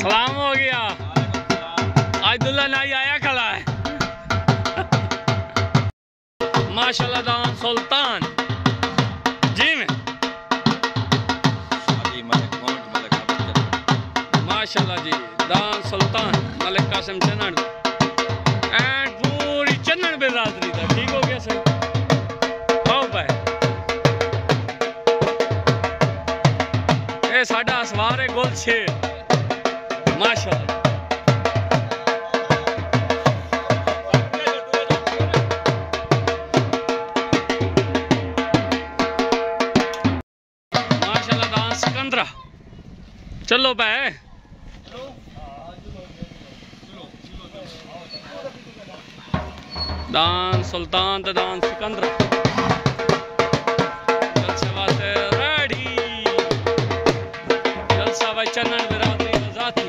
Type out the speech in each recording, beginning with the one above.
सलाम हो गया। आज दुल्हन आई आया खड़ा है। माशाल्लाह दान सुल्तान जी में माशाल्लाह जी दान सुल्तान मलिक कासिम चन्नन एंड पूरी चन्नन बिरादरी था। ठीक हो गया सर। आओ भाई ये साडा असवार है गुल शेर माशाल्लाह। चलो भाई दान सुल्तान ते दान सिकंदर जलसे वास्ते रेडी। जलसा भाई चन्नन बिरादरी आजादी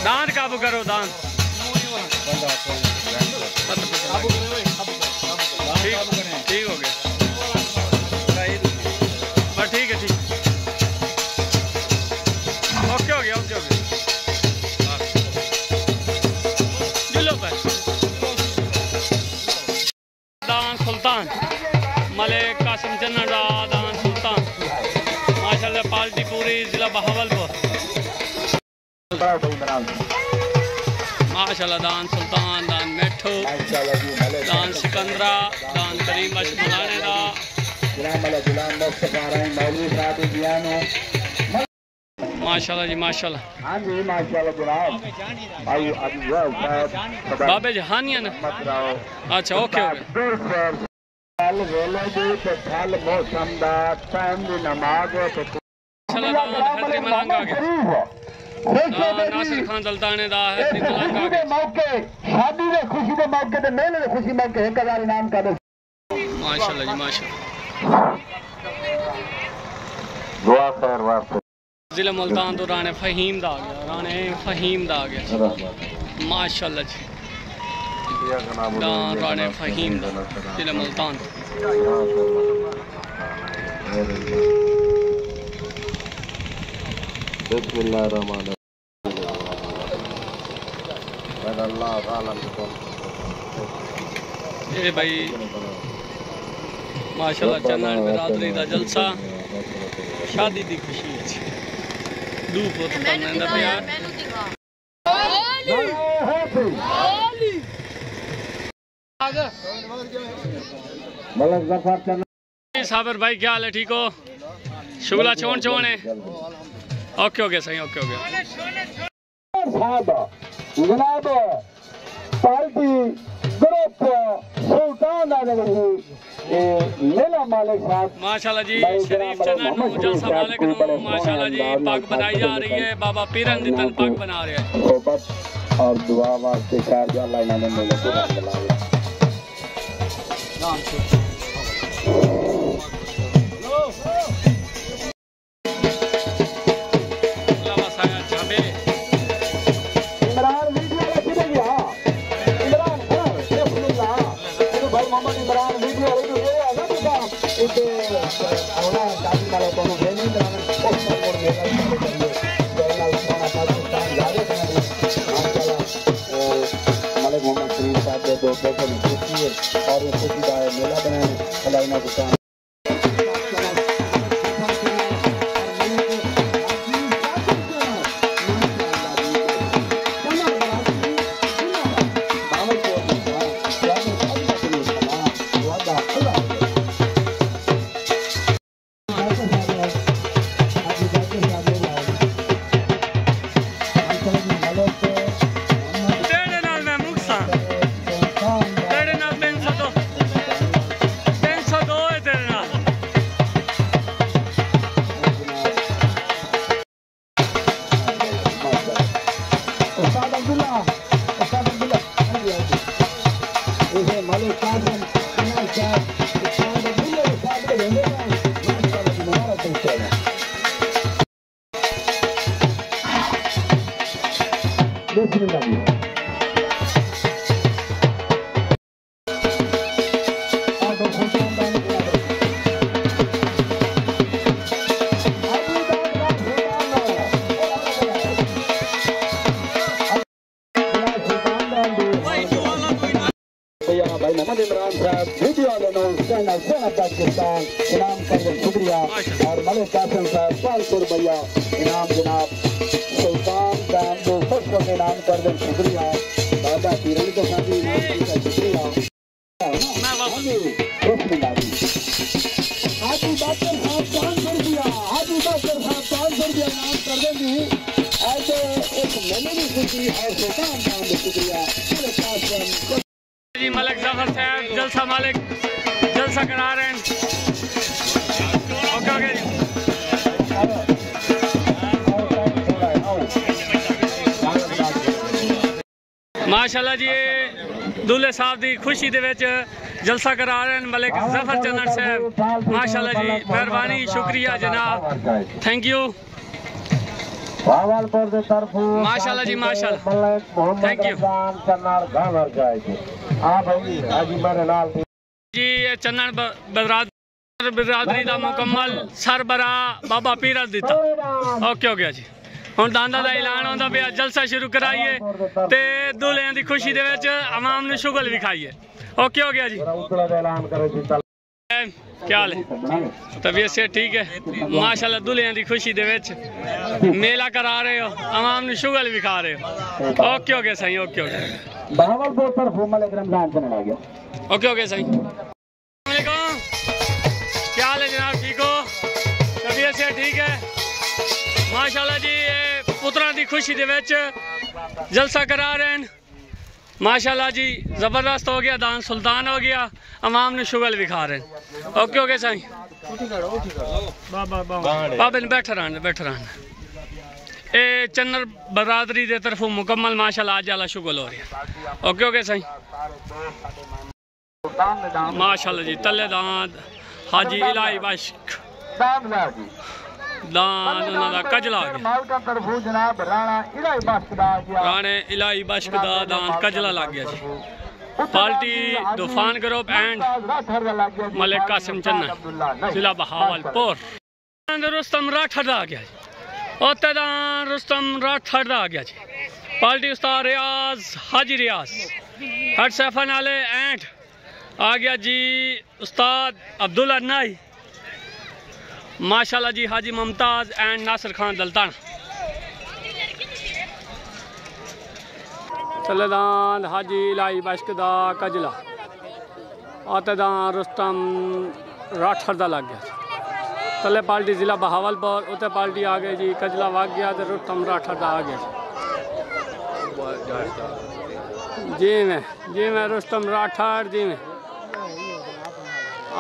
दांत काबू करो दांत ठीक हो गया बस ठीक है ठीक ओके हो गया ओके हो गया। जिलो पर दान सुल्तान मलिक कासिम चन्नन दान सुल्तान माशाल्लाह पार्टी पूरी जिला बहावलपुर माशाल्लाह दान सुल्तान दान मेठो दान सिकंदरा दान करीम बश बुलाने दा माशाल्लाह जी माशाल्लाह। हाँ जी माशाल्लाह जनाब बाबे जहानिया ना अच्छा ओके ओके नासिर खान दलदाने दा है मौके शादी दे खुशी दे मौके ते मेले दे खुशी मौके 1000 इनाम का माशाल्लाह जी माशाल्लाह। दुआ खैर वास्ते जिला मुल्तान तो राणे फहीम दा आ गया राणे फहीम दा आ गया माशाल्लाह जी राणे फहीम दा जिला मुल्तान ये भाई माशाल्लाह चन्नन बिरादरी दा जलसा शादी दी खुशी है दू पुत बनदा पिया मलक जफर चन्नन साबर भाई क्या हाल है ठीक हो शुगला छोड़ है ओके हो गया सही ओके हो गया जनाब पार्टी ग्रुप सुल्तान मेला मालिक साहब माशाल्लाह जी शरीफ चन्नन जलसा मालिक माशाल्लाह जी पग बनाई जा रही है बाबा पीरन दी तन पग बना रहे हैं और दुआ वास्ते खैर जा अल्लाह इन्होंने मेले को बुलाया नाम से और खुशी का मेला बनाए अलाइना दुकान पाकिस्तान इनाम करने शुक्रिया और मलिक कासिम साहब 500 रुपया इनाम जनाब सुल्तान दाम दो सबको इनाम कर दें शुक्रिया दादा पीरन को साथी इनाम का शुक्रिया हाजी डॉक्टर साहब 500 रुपया हाजी डॉक्टर साहब 500 रुपया इनाम कर देंगे ऐसे एक मेले की खुशी और सुल्तान दाम दो शुक्रिया मलिक कासिम जी मलिक जफर साहब जलसा मालिक जलसा करा रहे हैं ओके ओके माशाल्लाह जी दूल्हे साहब दी खुशी दे विच जलसा करा रहे हैं मलिक जफर चन्नन साहब माशाल्लाह जी मेहरबानी शुक्रिया जनाब थैंक यू माशाल्लाह जी माशाल्लाह थैंक यू जी चन्नन बिरादरी का मुकम्मल सरबरा बाबा पीरा दिता ओके हो गया जी हुण दांदा दा ऐलान होंदा पिया जलसा शुरू कराइए ते दूल्हिਆਂ ਦੀ खुशी दे विच आवाम नूं शुगल विखाइए ओके हो गया जी क्या हाल है तबीयत से ठीक है माशाल्लाह दूल्हिਆਂ ਦੀ खुशी दे विच मेला करा रहे हो आवाम नूं शुगल विखा रहे हो ओके हो गया सही ओके हो गया बहावलपुर तरफ मलिक रमजान चलन आ गया ओके हो गया सही क्या हाल है जनाब ठीक हो तबीयत से ठीक है माशाल्लाह जी पुत्रा की खुशी दे विच जलसा करा रहे हैं माशाल्लाह जी जबरदस्त हो गया दान सुल्तान हो गया अवाम ने शुगल विखा रहे हैं ओके हो गया साईं बाबे ने बैठा रहना ए चन्नर बरादरी दे तरफों मुकम्मल माशाल्लाह आज आला शुगल हो रहा ओके हो गया साईं माशाल्लाह जी तले दांद हाजी इलाही बाशिक दान उन्होंने कजला राणे इलाही बश्क दा दान कजला लग गया जी पार्टी तूफान ग्रुप एंड मलिक कासिम चन्ना जिला बहावलपुर। रुस्तम राठर आ गया जी, रुस्तम राठर आ गया जी। पार्टी उस्ताद रियाज हाजी रियाज हट सैफा नाले एंड आ गया जी उस्ताद अब्दुल्ला नाई माशाल्लाह जी। हाजी मुमताज एंड नासिर खान दलतान चलेदान हाजी इलाई बशकदा कजला आतेदान रुस्तम राठर दा लग गया तले पार्टी जिला बहावलपुर उते पार्टी आ गई जी कजला वग गया तो रुस्तम राठर दा आ गया जी में रुस्तम राठर जी में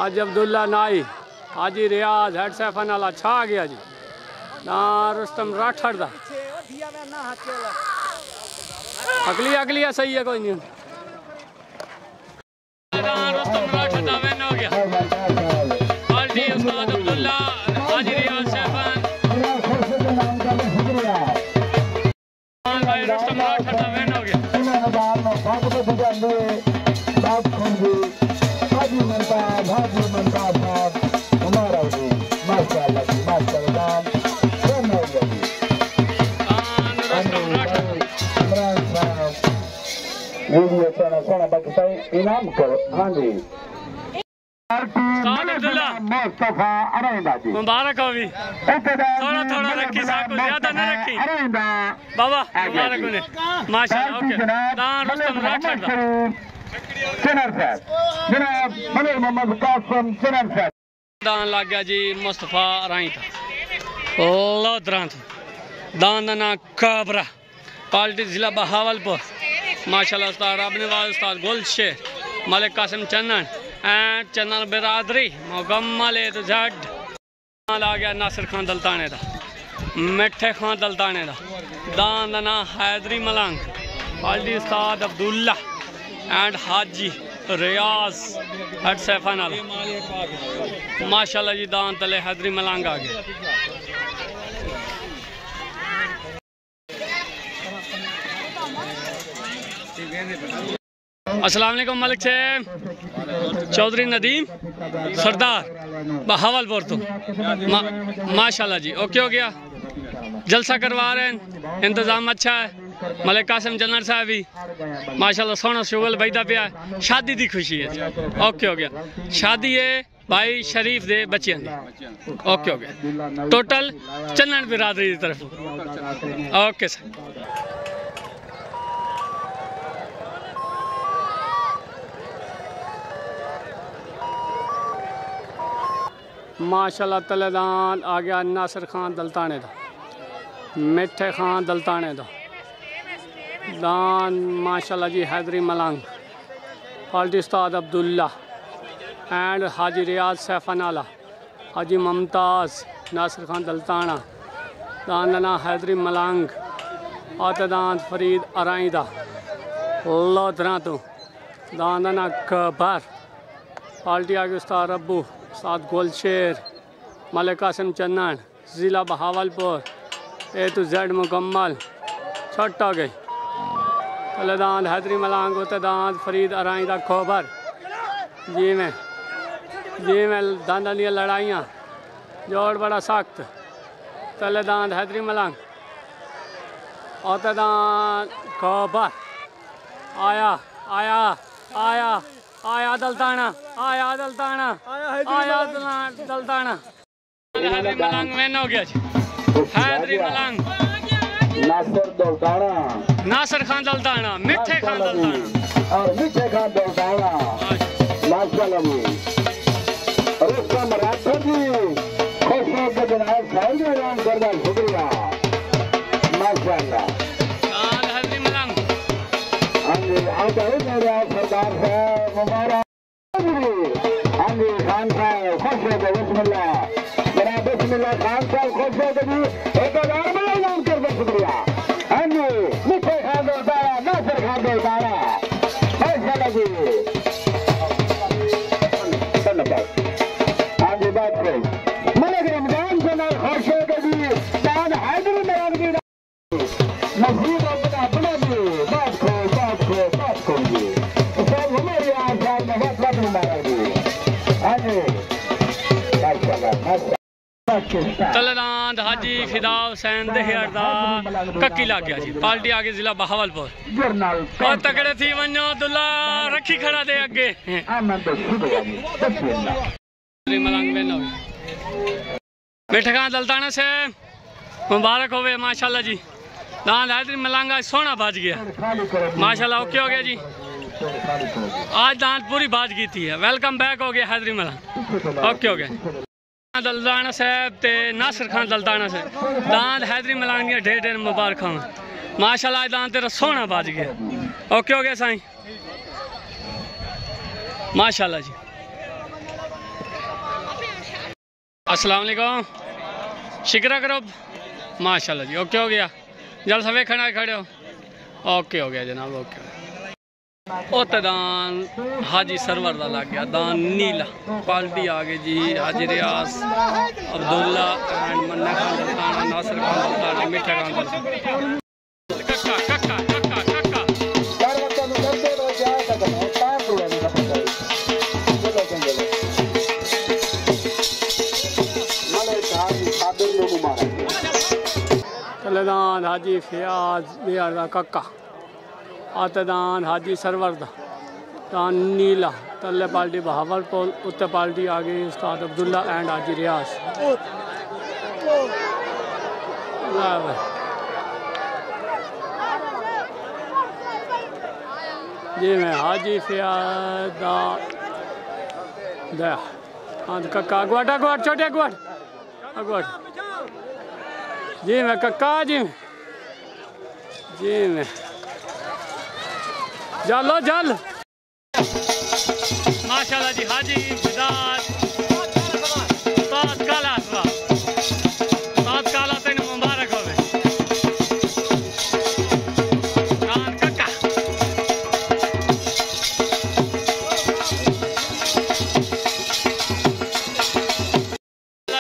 आज अब्दुल्ला नाई हाजी रियाज हेड सैफा नाला छा गया जी ना रुस्तम राठर दा अगली सही है कोई नहीं। रुस्तम राठर दा विन हो गया पार्टी उस्ताद अब्दुल्ला हाजी रियाज सैफा भाई रुस्तम राठर दा विन हो गया। इनाम करो हाँ जी मुबारक हो भी थोड़ा थोड़ा रखी साहब ज्यादा न रखी बाबा मुबारक ने माशाल्लाह ओके दान रुस्तम राठर दान लग गया जी मुस्तफा राई था लोधरां दान ना काबरा पार्टी जिला बहावलपुर माशाल्लाह उस्ताद रब नवाज उस्ताद गुलशेर मलिक कासिम चन्नन एंड चन्नन बिरादरी मुकम्मल ए टू जेड आ गया नासिर खान दलताने दा मिठे खान दलताने दा दान दा ना हैदरी मलंग पार्टी उस्ताद अब्दुल्ला एंड हाजी रियाज हट सैफा नाला माशाल्लाह जी दान तले हैदरी मलंग आ गया। अस्सलाम वालेकुम मलिक साहब चौधरी नदीम सरदार बहावलपुर तो माशाल्लाह जी ओके हो गया जलसा करवा रहे हैं इंतज़ाम अच्छा है। मलिक कासिम जनरल साहब भी माशाल्लाह सोना शुगल बैदा पे है शादी दी खुशी है ओके हो गया शादी है भाई शरीफ दे बच्चियां दी ओके हो गया टोटल चन्नन बिरादरी की तरफ ओके सर। माशाल्लाह तलेदान आ गया नासिर खान दलताने दा मिठे खान दलताने दा दान माशाल्लाह जी हैदरी मलंग पार्टी उस्ताद अब्दुल्ला एंड हाजी रियाज सैफा नाला हाजी मुमताज नासिर खान दलताना दान ना हैदरी मलंग आतदान फरीद अराई दा लोधरां तो दान ना कबर पार्टी आ गई उस्ताद अब्बू उस्ताद गुलशेर मलिक कासिम चन्नन ज़िला बहावलपुर ए टू जेड मुकम्मल छट आ गई तलेदान हैदरी मलंग उतदान फरीद अराई दा खोबर जी में दादा दी लड़ाइयाँ जोड़ बड़ा सख्त तलेदान हैदरी मलंग उतदान खोबर आया आया आया आया दलताना आया दलताना आया दलताना हैदरी मलंग में हो गया हैदरी मलंग नासिर खान दलताना मिठे खान दलताना और मिठे खान दलताना माशाल्लाह जी रुस्तम राठर जी खुश होकर जनाब साहब ने ऐलान करना शुक्रिया माशाल्लाह हैदरी मलंग हाँ जी आप मेरे सरदार साहब मुबारक हाँ जी खान साहब खुश होकर बिस्मिल्लाह जनाब बिस्मिल्लाह खान साहब खुश होकर जी 1000 में ऐलान करना शुक्रिया हाँ जी मिठे खान दलताना नासिर खान दलताना माशाल्लाह जी हाँ जी बात करें मलिक रमजान से ना खुश होकर जी दान हैदरी मलंग नसीब अपना जी बात को जी सब तलदान हाजी फिदा हुसैन दहियार दा कक्की लग गया जी। पार्टी आगे जिला बहावलपुर और तगड़े थी वनो दुल्ला रखी खड़ा दे अगे मिठा खान दलताना से मुबारक होवे माशाल्लाह जी। दांत हैदरी मलंगा सोना बाज गया माशाल्लाह। ओके हो गया जी। आज दांत पूरी बाज की थी है। वेलकम बैक हो गया हैदरी मलंग। ओके हो गया। दलदाना साहब ते नासिर खान दलदाना से दांत हैदरी मलंग दियां ढेर ढेर मुबारक हो माशाल्लाह। आज दांत तेरा सोना बाज गया। ओके हो गया साईं माशाल्लाह जी। अस्सलाम वालेकुम शिकरा करो माशाल्लाह जी। ओके हो गया। जल सवे खड़ा खड़े हो। ओके हो गया जनाब। ओके दान हाजी सरवर दा लग गया दान नीला पार्टी आ गई जी। हाजी रियाज अब्दुल्ला एंड मन्ना खान दलताना नासिर खान दलताना मिठा खान दलताना कक्का कक्का कक्का कक्का तलदान हाजी फियाज बिहार दा कक्का आतदान हाजी सरवर दा दान नीला तले पार्टी बहावलपुर उत्तर पार्टी आगे उस्ताद अब्दुल्ला एंड हाजी रियाज जी। मैं हाजी फियाज दा कक्का अगवाट अगवाट छोटे अगवाट अगवाट जी। मैं कक्का जी मैं चलो जल माशाल्लाह जी। हाजी सात काला तेन मुबारक हो कक्का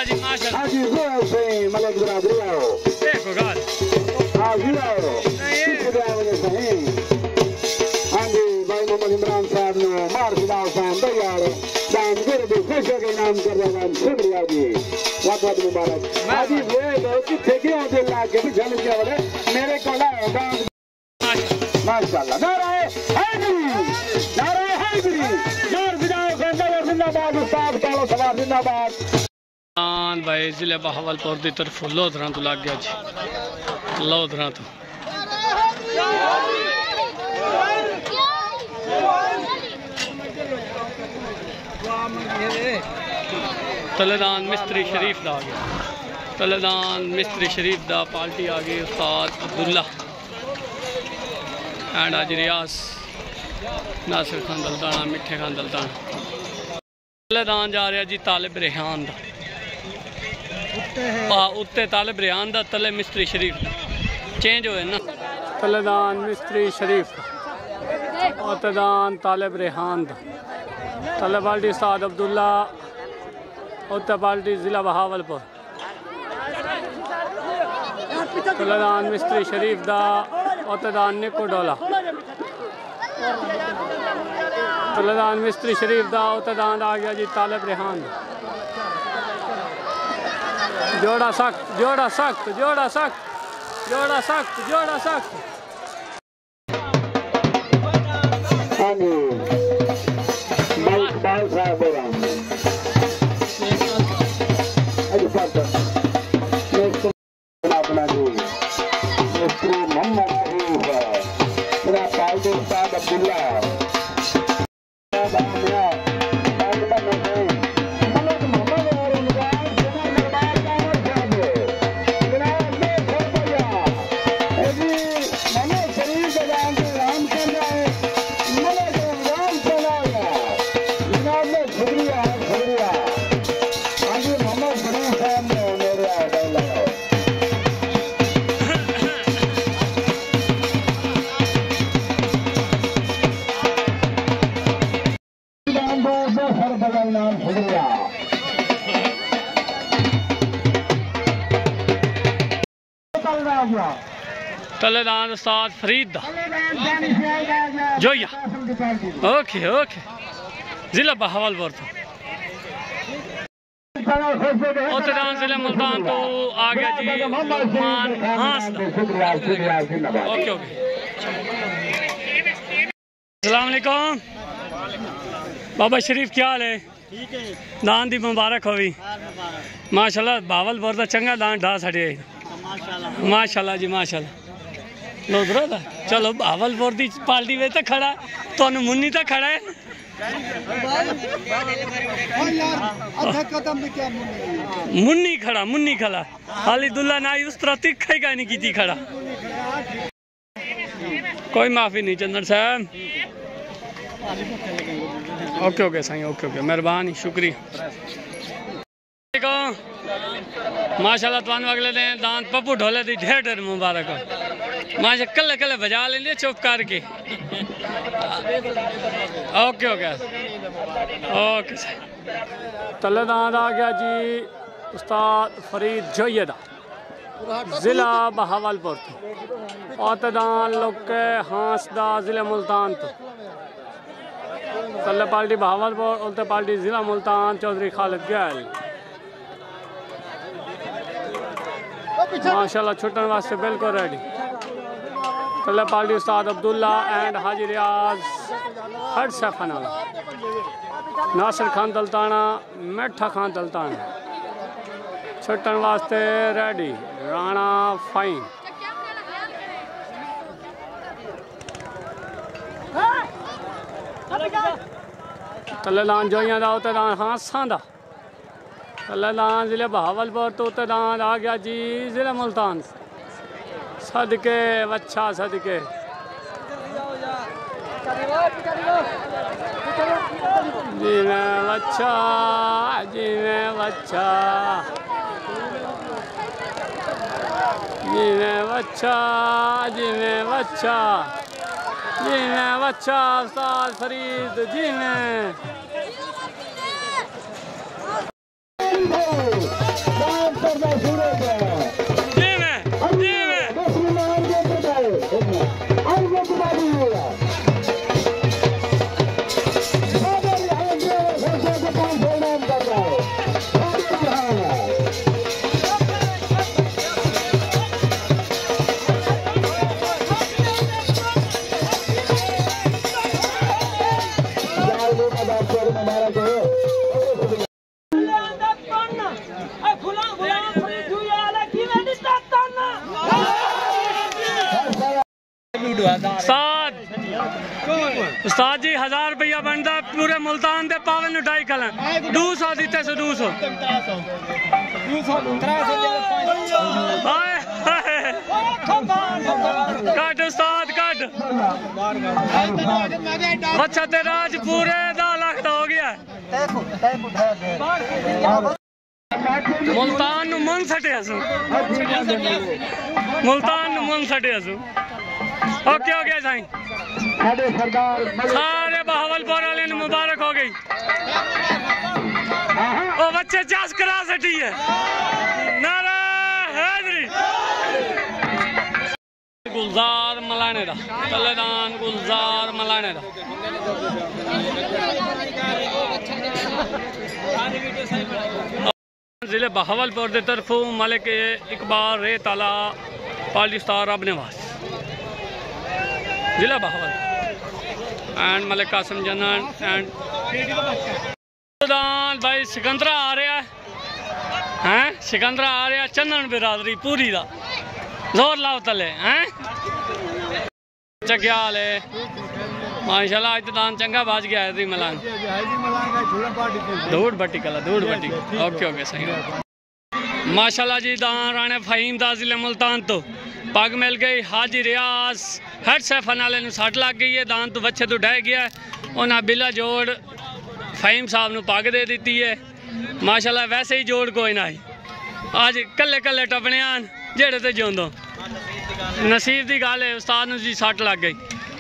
जी माशाल्लाह। देखो गाल इमरान साहब ने मार फिदा हुसैन दयार दानगिर भी खुश के नाम कर रहा है शुक्रिया जी। बहुत बहुत मुबारक हाजी। वे लोग किथे गए दिल लाके भी जल के वाले मेरे को लाओ दान माशाल्लाह। नाराए हैदरी नार फिदा हुसैन दयार जिंदाबाद उस्ताद कालो सवार जिंदाबाद। दान भाई जिले बहावलपुर की तरफ लोधरा तो लग गया जी। लोधरा तो तलदान मिस्त्री शरीफ दा आ गया। तलदान मिस्त्री शरीफ दा पार्टी आ गई उस्ताद अब्दुल्ला एंड हाजी रियाज नासिर खान दलताना मिठे खान दलताना। तलदान जा रहा जी तालिब रेहान दा उत्ते तालिब रेहान दा तले मिस्त्री शरीफ दा चेंज होए ना। तलदान मिस्त्री शरीफ तदान तालिब रेहान तले बाल्टी उस्ताद अब्दुल्ला उत्तर बाल्टी ज़िला बहावलपुर। तलदान मिस्त्री शरीफ दा तदान निको डोला। तलदान मिस्त्री शरीफ दा तदान आ गया जी तालिब रेहान। जोड़ा सख्त जोड़ा सख्त जोड़ा सख्त जोड़ा सख्त जोड़ा सख्त। तलदान उस्ताद फरीद जोया ओके ओके जिला बहावलपुर तो उत्तरान जिले मुल्तान तो आ गया जी मान हांस। ओके ओके अस्सलाम वालेकुम बाबा शरीफ क्या हाल है? दान दी मुबारक होवी माशाल्लाह। भावलपुर का चंगा दान ढा छड़े माशाल्लाह जी माशाल्लाह। लो ब्रदर चलो भावलपुर की पार्टी में तो खड़ा तो मुन्नी तो खड़ा है मुन्नी खड़ा हाली दुल्ला नाई उस तरह तिखा ही नहीं की खड़ा। कोई माफी नहीं चंदन साहब। Okay okay Sai okay okay मेहरबानी शुक्रिया। माशाल्लाह तुम अगले दिन दान पप्पू ढोले दी ढेर ढेर मुबारक माशा कल कल बजा लेंगे चुप करके। ओके ओके ओके तले दान आ गया जी उस्ताद फरीद जोयदा जिला बहावलपुर तो औतदान लोग हांसदा जिला मुल्तान तो तले पार्टी बहावलपुर उल्टे पार्टी जिला मुल्तान चौधरी खालिद गैल माशाल्लाह छुट्टन वास्ते बिल्कुल रेडी। तले पार्टी उस्ताद अब्दुल्ला एंड हाजी रियाज हर सफाना नासिर खान दलताना मिठा खान दलताना छुट्टन वास्ते रेडी राणा फाइन। तले लान जोइयां दा उते दान हांसां दा तले दान जिले बहावलपुर तो उते दान आ गया जी जिले मुल्तान सदके वच्छा सदके जी मैं वच्छा जी मैं वच्छा जी मैं वच्छा जी मैं वच्छा जी मैं वच्छा उस्ताद फरीद जी मैं उस्ताद जी 1000 रुपया बनता पूरे मुल्तान दे पावन उठाई कल 200 दीते से 200 कट उस्ताद कट अच्छा तेरा आज पूरे 10 लाख का हो गया। मुल्तान मन सटे मुल्तान मन सटे ओके हो गया साईं सारे बहावलपुर वाले मुबारक हो गई। ओ बच्चे चास करा सटी है नारा हैदरी गुलजार मलाने दा तलेदान गुलजार मलाने दा जिले बहावलपुर की तरफों मलिक इकबाल रे ताला पाली स्टार अबनेवास जिला बहावल एंड मलिक कासिम जनन एंड भाई सिकंदरा आ रहा है सिकंदरा आ रहा चंदन बिरादरी पूरी दा जोर लाओ तले हैं क्या हाल है माशाल्लाह आज दान चंगा बाज गया है मलान दूध बट्टी कला दूध बट्टी ओके ओके सही माशाल्लाह जी दान राणे फहीम दा जिले मुल्तान तो पग मिल गई हाजी रियाज हर सैफन वाले सट लग गई है दान तो बच्चे तो डह गया उन्हें बिला जोड़ फहीम साहब ने पग दे दी है माशाल्लाह वैसे ही जोड़ कोई ना आज कले कले टपने जेड़े तो जिंदो नसीब की गल है उस्ताद जी सट लग गई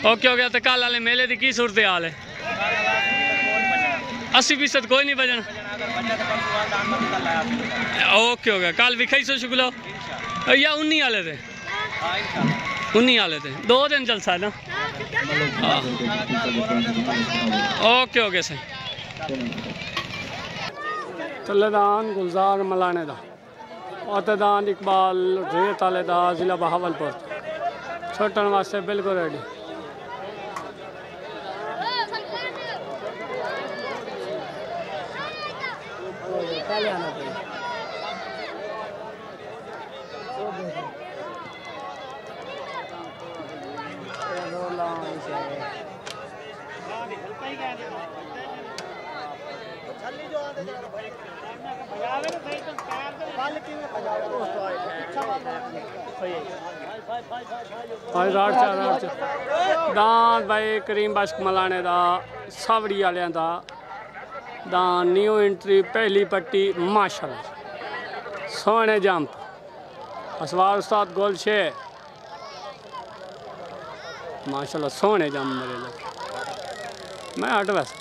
ओके हो गया तो कल वाले मेले की की सूरत हाल है 80% कोई नहीं बजन ओके हो गया कल विखाई सो शुक्लो या 19 वाले थे 19 वाले थे 2 दिन जलसा है ना ओके हो गया सही तलेदान गुलजार मलाने दा औतेदान इकबाल रेत वाले दा जिला बहावलपुर छुटन वास्ते बिल्कुल रेडी। दान भाई करीम बश्क मलाने दा सावड़ी वालियां दा दान न्यू एंट्री पहली पट्टी माशाल्लाह सोने जंप असवार उस्ताद गोल शे माशाल्लाह सोने जंप मेरे लोग मैं हट वैसे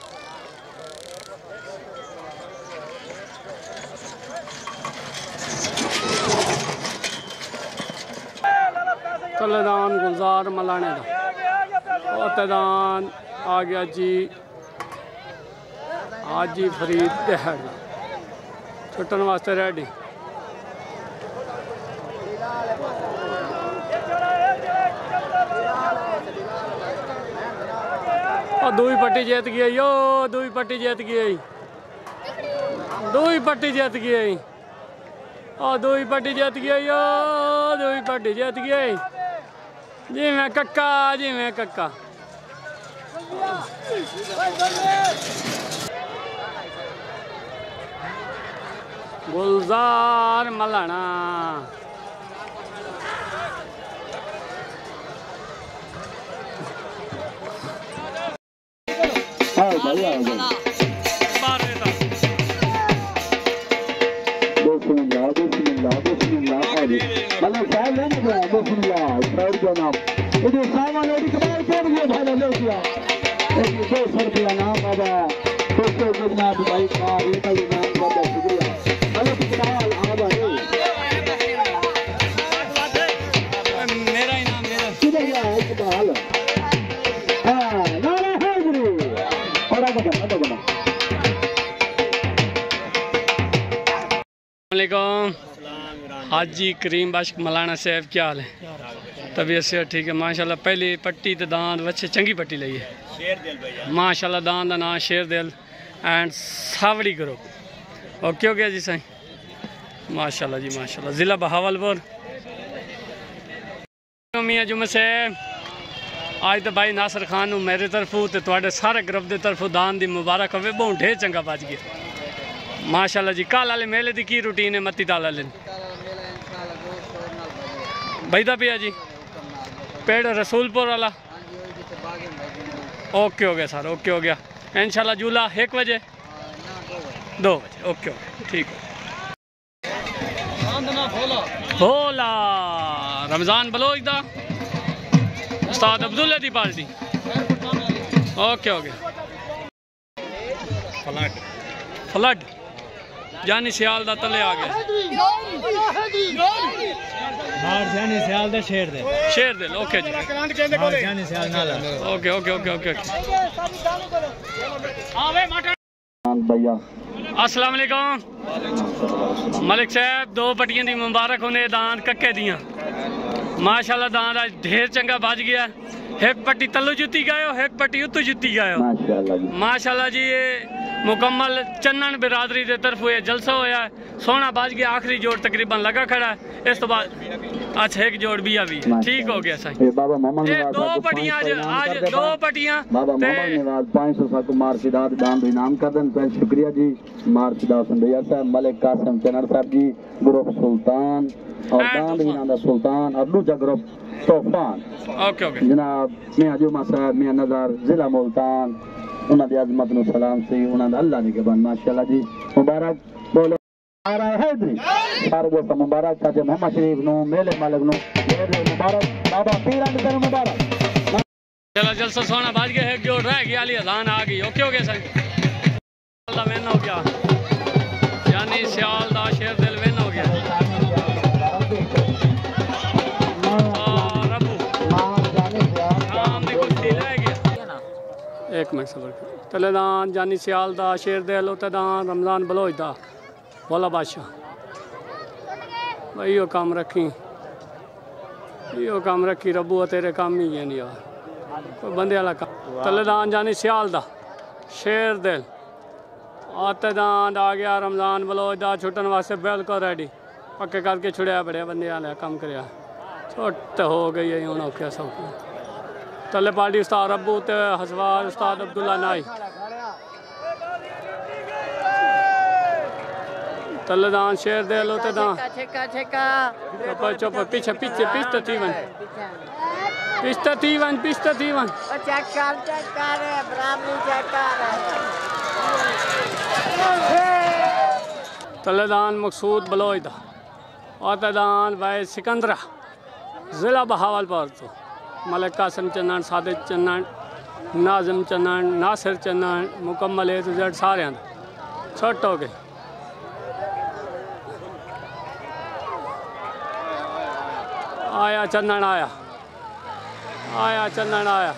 तलेदान गुलजार मलाने का औतेदान आ गया जी हाजी फरीद दहड़ छुटन वास्ते रेडी। और दूई पट्टी जीत गई यो दूई पट्टी जीत गई दूई पट्टी जीत गई और दूई पट्टी जीत गई यो दूई पट्टी जीत गई जी मैं कक्का जी मैं कक्का। गुलजार मलाना हाजी करीम बश्क मलाना साहब क्या हाल है तबीयत से ठीक है माशाल्लाह। पहली पट्टी तो दांद बच्चे चंगी पट्टी ली है माशाल्लाह। दांद का नाम शेर दिल एंड सावड़ी ग्रुप ओके हो गया जी साईं माशाल्लाह जी माशाल्लाह। ज़िला बहावलपुर मियां जुम्मे से आज तो भाई नासर खान मेरे तरफों तो तुहाडे सारे ग्रुप की तरफों दान की मुबारक हो बहुत ढेर चंगा बच गया माशाल्लाह जी। कल वाले मेले की की रूटीन है मत्ती ताल वाले बजदा पिया जी पेड़ रसूलपुर वाला ओके हो गया सर ओके हो गया इंशाल्लाह झूला 1 बजे 2 बजे ओके ठीक है। भोला रमज़ान बलोच दा उस्ताद अब्दुल्ला दी पार्टी ओके हो गया। फ्लड जानी सियाल दा तले आ गया जानी सियाल दा शेर दे ओके जी जानी सियाल ना ओके ओके ओके ओके अस्सलाम वालेकुम मलिक साहब। 2 पट्टियां दी मुबारक होने दांद कक्के दियां माशाल्लाह। दांद आज ढेर चंगा बज गया 1 पट्टी तलू जुती गयो 1 पट्टी उत्तू जुती गयो माशाल्लाह जी। ये मुकम्मल चन्नन बिरादरी के तरफ ये जलसा होया सोना बज गया आखिरी जोड़ तकरीबन लगा खड़ा है इस तो बाद अच्छा 1 जोड़ भी ठीक हो गया सही। 2 पट्टियां आज 2 पट्टियां बाबा मोहम्मद निवाज 500 साकु मार्शिदात दान इनाम कर देन तो शुक्रिया जी। मार्शिदात संदैया साहब मलिक कासिम चनर साहब जी ग्रुप सुल्तान और दान इनाम दा सुल्तान और दूजा ग्रुप तूफान ओके ओके जनाब मियां जुमा साहब मियां नज़र जिला मुल्तान उन्हां दी अजमत नु सलाम सी उन्हां दा अल्लाह दी गबन माशाल्लाह जी मुबारक बोलो आ रहा है हैदरी सारे दोस्त मुबारक ताजे मोहम्मद शरीफ नु मेले मालिक नु मुबारक बाबा पीरां दी तरफ मुबारक चलो जलसा सोना बाज गया 1 जोड़ रह गया अली अजान आ गई ओके हो गया सही अल्लाह वेन हो गया यानी सियाल दा शेर दिल वेन हो गया एक मिनट सबर तलेदान जानी सियाल दा शेर दिल उतदान रमज़ान बलोच दा भोला बादशाह भाई यो काम रखी रब्बू तेरे काम ही है नहीं यार कोई बंदे वाला काम तलेदान जानी सियाल दा शेर दिल आते दान आ गया रमजान बलोच दा छुट्टन वास्ते बिल्कुल रेडी पक्के करके छुड़िया बड़े बंदे वाले काम कर छुट्ट हो गई है हूँ औखे सौखे तले पार्टी उस्ताद रब्बू ते हसवार उस्ताद अब्दुल्ला नाई तलेदान शेर दे लो ते दान चुप पीछे पीछे पिछते तीवन तलेदान मकसूद बलोच दा औतेदान भाई सिकंदरा ज़िला बहावलपुर तो मलिक कासिम चन्नन सादिक चन्नन नाजिम चन्नन नासिर चन्नन मुकम्मल ए टू जेड सारे छुट्ट हो गए आया चन्नन आया चन्नन आया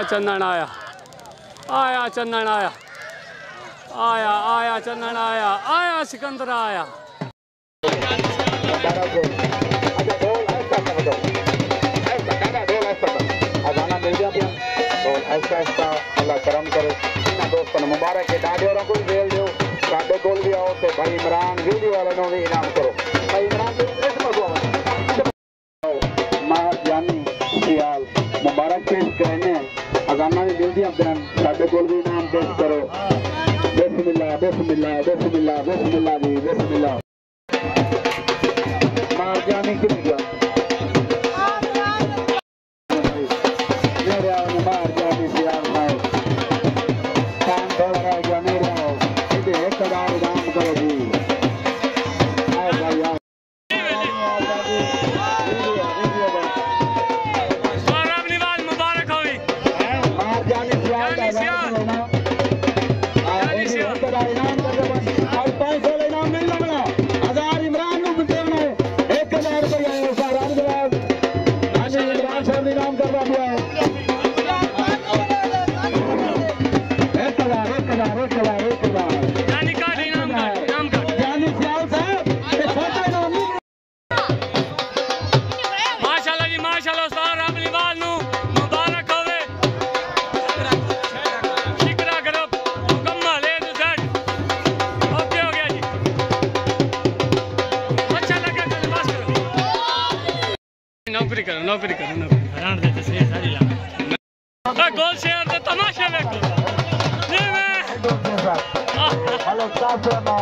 चन्नन आया चन्नन आया सिकंदर आया अल्लाह करम करे दोस्तों मुबारक है डाडे और को जेल दो साडे कोल भी आओ ते भाई इमरान वीडियो वाले नो भी इनाम करो भाई इमरान मां जानी सियाल मुबारक पेश करने अजाना भी मिल दिया अपने साडे कोल भी इनाम पेश करो बिस्मिल्लाह बिस्मिल्लाह बिस्मिल्लाह बिस्मिल्लाह जी बिस्मिल्लाह मां जानी की गया नौकरी करो हरान देते से सारी ला गोल शेयर तो तमाशा देखो नहीं मैं हेलो सिकंदरा